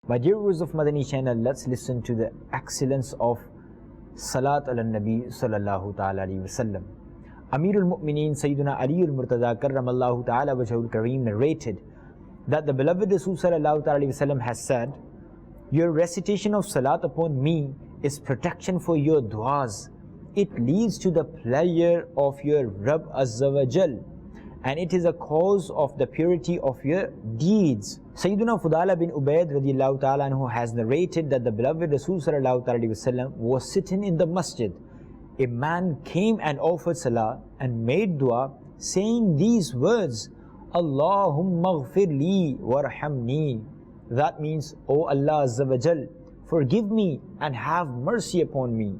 My dear viewers of Madani Channel, let's listen to the excellence of Salat ala Nabi sallallahu ta'ala alayhi wa sallam. Amirul Mu'mineen Sayyiduna Ali al-Murtada karramallahu ta'ala wajhul kareem narrated that the beloved Rasul sallallahu ta'ala alayhi wa sallam has said, "Your recitation of Salat upon me is protection for your du'as. It leads to the pleasure of your Rabb Azza wa Jal, and it is a cause of the purity of your deeds." Sayyiduna Fudala bin Ubayd radiyallahu ta'ala anhu has narrated that the beloved Rasul sallallahu ta'ala alayhi wa sallam was sitting in the masjid. A man came and offered salah and made dua, saying these words, "Allahumma ghfir li warhamni." That means, "O Allah Azza wa Jal, forgive me and have mercy upon me."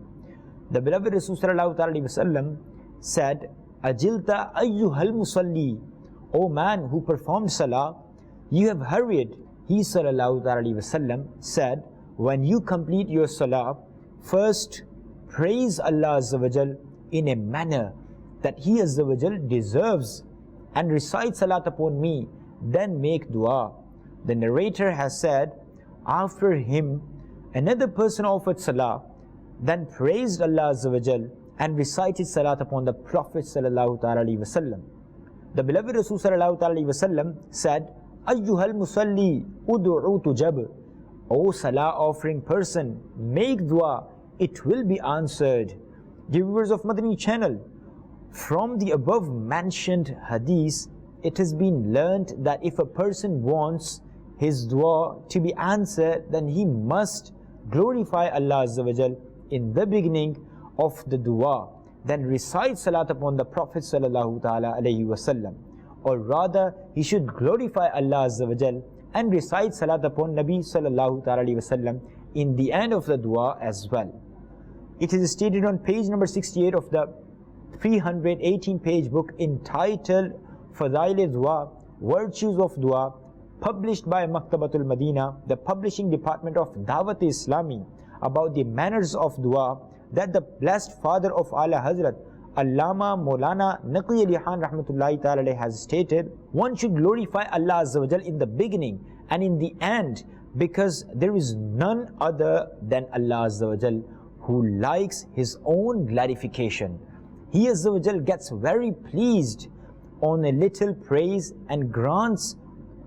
The beloved Rasul sallallahu alayhi wa sallam said, "Ajilta ayyuhal musalli." O man who performed salah, you have hurried. He sallallahu alayhi wa sallam said, "When you complete your salah, first praise Allah Azza wa Jal in a manner that He Azza wa Jal deserves, and recite salat upon me, then make dua." The narrator has said, after him, another person offered salah, then praised Allah Azza wa Jal and recited salat upon the Prophet sallallahu alaihi wasallam. The beloved Rasul sallallahu alaihi wasallam said, "Ayyuhal musalli ud'u tujab." O salah offering person, make dua, it will be answered. Dear viewers of Madani Channel, from the above mentioned hadith, it has been learnt that if a person wants his dua to be answered, then he must glorify Allah Azza wa Jal in the beginning of the dua, then recite salat upon the Prophet sallallahu ta'ala alayhi wasallam, or rather he should glorify Allah Azza wa Jal and recite salat upon Nabi sallallahu ta'ala alayhi wasallam in the end of the dua as well. It is stated on page number 68 of the 318 page book entitled Fadail Dua, Virtues of Dua, published by Maktabatul Madina, the publishing department of Dawateislami, about the manners of dua, that the blessed father of Ala Hazrat Allama Maulana Naqi Ali Khan rahmatullahi ta'ala has stated, one should glorify Allah Azza wa Jal in the beginning and in the end, because there is none other than Allah Azza wa Jal who likes His own glorification. He Azza wa Jal gets very pleased on a little praise and grants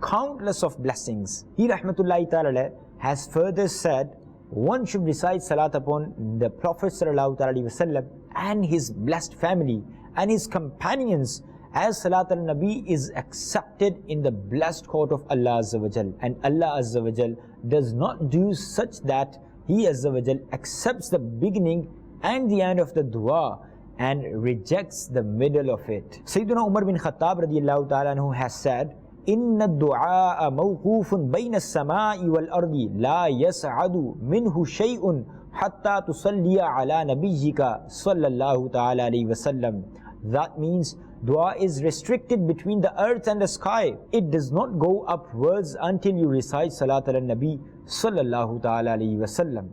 countless of blessings. He rahmatullahi ta'ala has further said, one should recite salat upon the Prophet sallallahu alaihi wasallam and his blessed family and his companions, as salat al-Nabi is accepted in the blessed court of Allah Azza wa Jal, and Allah Azza wa Jal does not do such that He Azza wa Jal accepts the beginning and the end of the dua and rejects the middle of it. Sayyiduna Umar bin Khattab radiyallahu ta'ala anhu has said, "Inna ad-du'a mawqufun bayna as-sama'i wal-ardi la yas'adu minhu shay'un hatta tusalliya ala nabiyyika sallallahu ta'ala alayhi wa sallam." That means dua is restricted between the earth and the sky. It does not go upwards until you recite salat ala nabi sallallahu ta'ala alayhi wa sallam.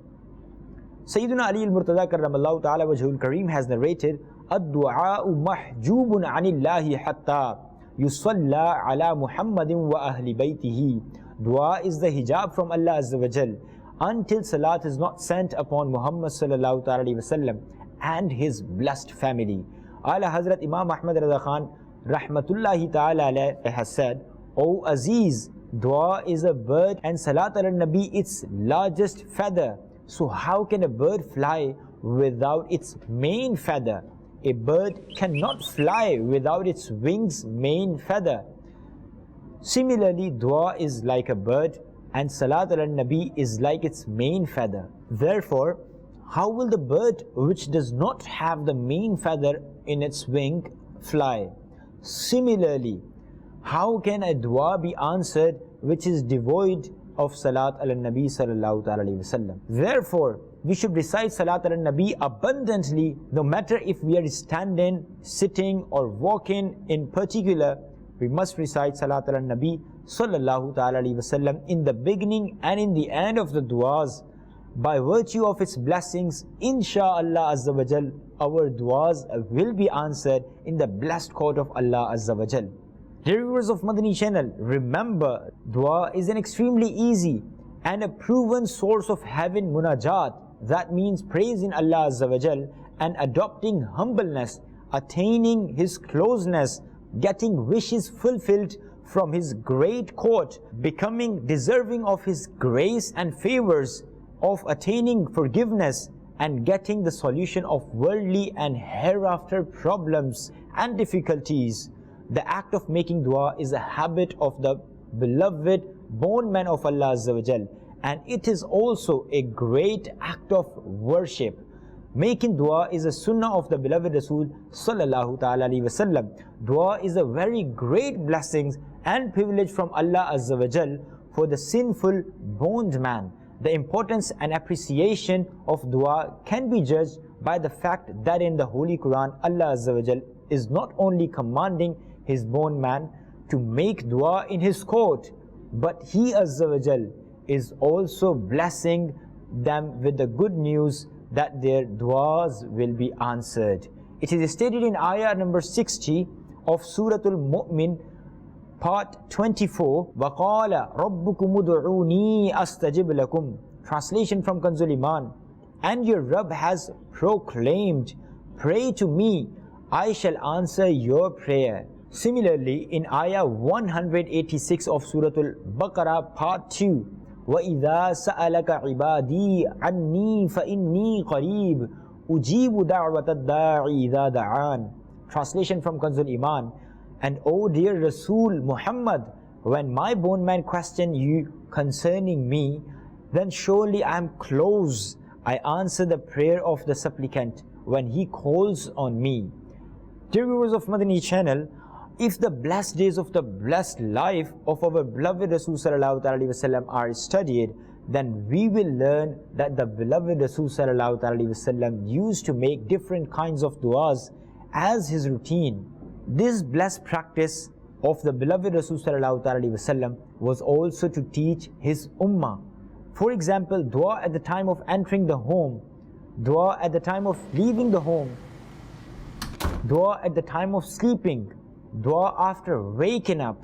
Sayyiduna Ali al-Murtada karramallahu ta'ala wajhul kareem has narrated, "Ad-du'a'u mahjubun 'anillahi hatta yusalla ala Muhammadin wa ahli baytihi." Dua is the hijab from Allah Azza wa Jal until salat is not sent upon Muhammad sallallahu ta'ala alayhi wa sallam and his blessed family. Ala Hazrat Imam Ahmad Raza Khan rahmatullahi ta'ala alayhi has said, "O Aziz, dua is a bird and salat ala Nabi its largest feather. So how can a bird fly without its main feather? A bird cannot fly without its wings main feather. Similarly, dua is like a bird and salat ala Nabi is like its main feather. Therefore, how will the bird which does not have the main feather in its wing fly? Similarly, how can a dua be answered which is devoid of salat ala Nabi sallallahu alaihi wasallam? Therefore, we should recite salat ala Nabi abundantly, no matter if we are standing, sitting or walking. In particular, we must recite salat ala Nabi sallallahu alaihi wasallam in the beginning and in the end of the duas. By virtue of its blessings, insha'Allah Azza wa Jal, our duas will be answered in the blessed court of Allah Azza wa Jal. Dear viewers of Madani Channel, remember, dua is an extremely easy and a proven source of having munajat, that means praising Allah Azza wa Jal, and adopting humbleness, attaining His closeness, getting wishes fulfilled from His great court, becoming deserving of His grace and favors, of attaining forgiveness, and getting the solution of worldly and hereafter problems and difficulties. The act of making dua is a habit of the beloved born man of Allah Azza wa Jal, and it is also a great act of worship. Making dua is a sunnah of the beloved Rasul sallallahu ta'ala alaihi wasallam. Dua is a very great blessing and privilege from Allah Azza wa Jal for the sinful born man. The importance and appreciation of dua can be judged by the fact that in the Holy Quran, Allah Azza wa Jal is not only commanding His born man to make dua in His court, but He Azza wa Jal is also blessing them with the good news that their duas will be answered. It is stated in ayah number 60 of Surah Al-Mu'min, part 24, وَقَالَ رَبُّكُمُ دُعُونِي أَسْتَجِبْ لَكُمْ. Translation from Kanzul Iman. And your Rabb has proclaimed, pray to me, I shall answer your prayer. Similarly, in ayah 186 of Surah Al-Baqarah, part 2, وَإِذَا سَأَلَكَ عِبَادِي عَنِّي فَإِنِّي قَرِيبٌ أُجِيبُ دَعْوَةَ الدَّاعِ إِذَا دَعَانِ. Translation from Kanzul Iman. And O dear Rasul Muhammad, when my born man question you concerning me, then surely I am close. I answer the prayer of the supplicant when he calls on me. Dear viewers of Madani Channel, if the blessed days of the blessed life of our beloved Rasul sallallahu alaihi wasallam are studied, then we will learn that the beloved Rasul sallallahu alaihi wasallam used to make different kinds of duas as his routine. This blessed practice of the beloved Rasul sallallahu alaihi wasallam was also to teach his ummah. For example, dua at the time of entering the home, dua at the time of leaving the home, dua at the time of sleeping, dua after waking up,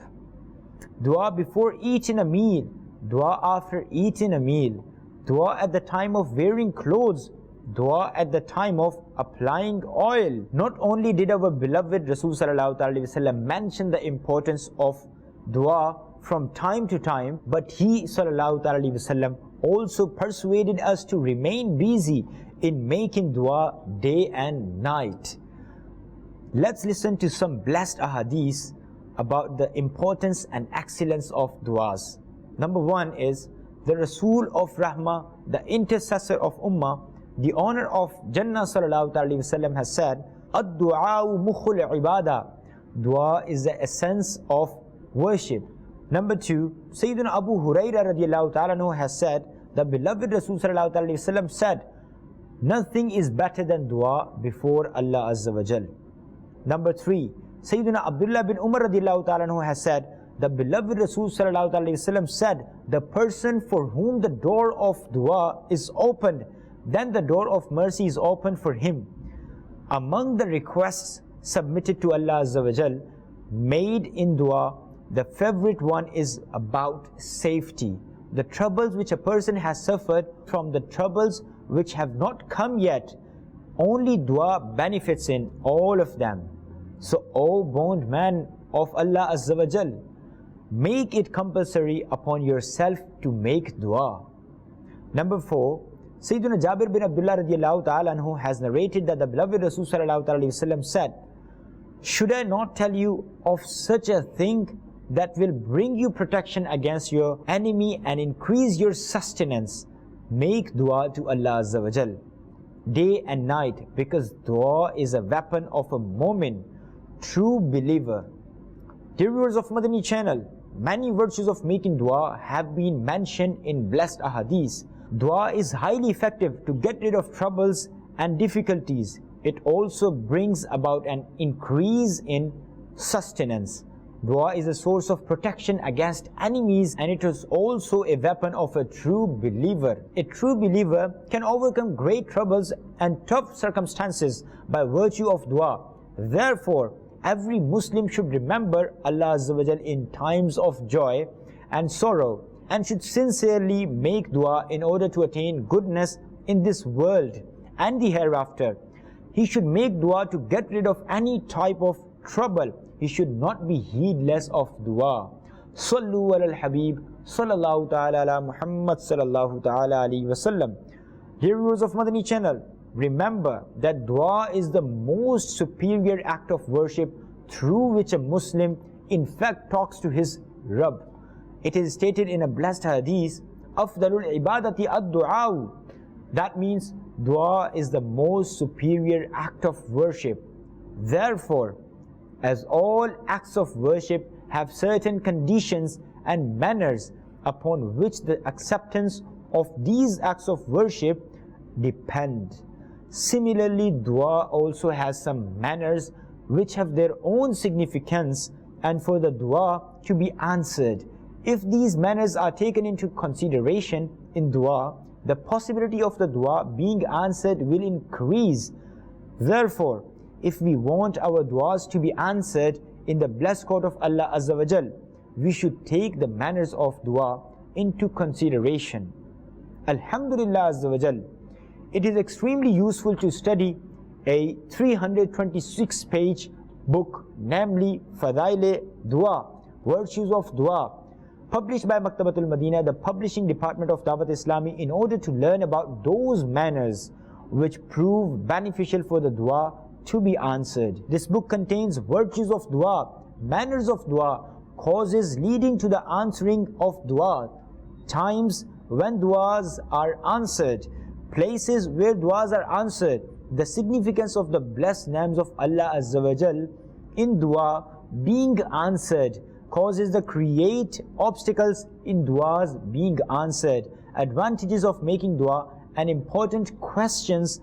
dua before eating a meal, dua after eating a meal, dua at the time of wearing clothes, dua at the time of applying oil. Not only did our beloved Rasul sallallahu alaihi wasallam mention the importance of dua from time to time, but he sallallahu alaihi wasallam also persuaded us to remain busy in making dua day and night. Let's listen to some blessed ahadith about the importance and excellence of duas. Number one is the Rasul of Rahmah, the intercessor of Ummah, the honor of Jannah sallallahu alaihi wasallam has said, "Ad-du'a'u mukhul ibadah." Dua is the essence of worship. Number two, Sayyidina Abu Hurairah radiallahu ta'ala anhu has said, the beloved Rasul sallallahu alaihi wasallam said, nothing is better than dua before Allah Azza wa Jal. Number three, Sayyidina Abdullah bin Umar radiallahu ta'ala anhu has said, the beloved Rasul sallallahu alaihi wasallam said, the person for whom the door of dua is opened, then the door of mercy is opened for him. Among the requests submitted to Allah Azza wa Jal, made in dua, the favorite one is about safety. The troubles which a person has suffered from the troubles which have not come yet, only dua benefits in all of them. So, O bond man of Allah Azza wa Jal, make it compulsory upon yourself to make dua. Number four, Sayyidina Jabir bin Abdullah radiallahu ta'ala anhu has narrated that the beloved Rasul sallallahu alaihi wasallam said, should I not tell you of such a thing that will bring you protection against your enemy and increase your sustenance? Make dua to Allah Azza wa Jal day and night, because dua is a weapon of a mu'min, true believer. Dear viewers of Madani Channel, many virtues of making dua have been mentioned in blessed ahadith. Dua is highly effective to get rid of troubles and difficulties. It also brings about an increase in sustenance. Dua is a source of protection against enemies, and it is also a weapon of a true believer. A true believer can overcome great troubles and tough circumstances by virtue of dua. Therefore, every Muslim should remember Allah Azza wa Jal in times of joy and sorrow, and should sincerely make dua in order to attain goodness in this world and the hereafter. He should make dua to get rid of any type of trouble. He should not be heedless of dua. Sallu ala al-Habib sallallahu ta'ala ala Muhammad sallallahu ta'ala alayhi wa sallam. Dear viewers of Madani Channel, remember that dua is the most superior act of worship through which a Muslim in fact talks to his Rabb. It is stated in a blessed hadith, Afdalul ibadati ad-du'a. That means dua is the most superior act of worship. Therefore, as all acts of worship have certain conditions and manners upon which the acceptance of these acts of worship depend. Similarly, dua also has some manners which have their own significance, and for the dua to be answered, if these manners are taken into consideration in dua, the possibility of the dua being answered will increase. Therefore, if we want our duas to be answered in the blessed court of Allah Azza wa Jal, we should take the manners of dua into consideration. Alhamdulillah Azza wa Jal, it is extremely useful to study a 326-page book, namely Fadaile Dua, Virtues of Dua, published by Maktabatul Madina, the publishing department of Dawateislami, in order to learn about those manners which prove beneficial for the dua to be answered. This book contains virtues of dua, manners of dua, causes leading to the answering of dua, times when duas are answered, places where duas are answered, the significance of the blessed names of Allah Azza wa Jal in dua being answered, causes the create obstacles in duas being answered, advantages of making dua, and important questions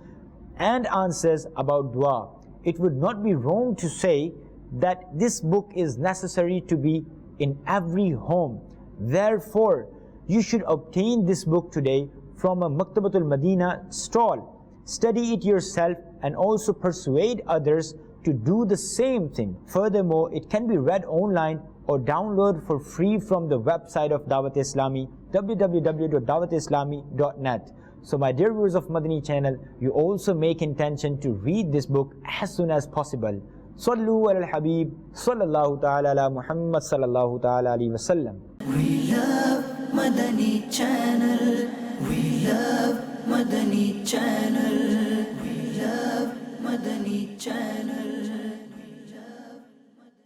and answers about dua. It would not be wrong to say that this book is necessary to be in every home. Therefore, you should obtain this book today from a Maktabatul Madina stall. Study it yourself and also persuade others to do the same thing. Furthermore, it can be read online or download for free from the website of Dawat Islami, www.dawateislami.net. So my dear viewers of Madani Channel, you also make intention to read this book as soon as possible. Sallu ala al-Habib sallallahu ta'ala ala Muhammad sallallahu ta'ala alayhi wa sallam. We love Madani Channel. We love Madani Channel.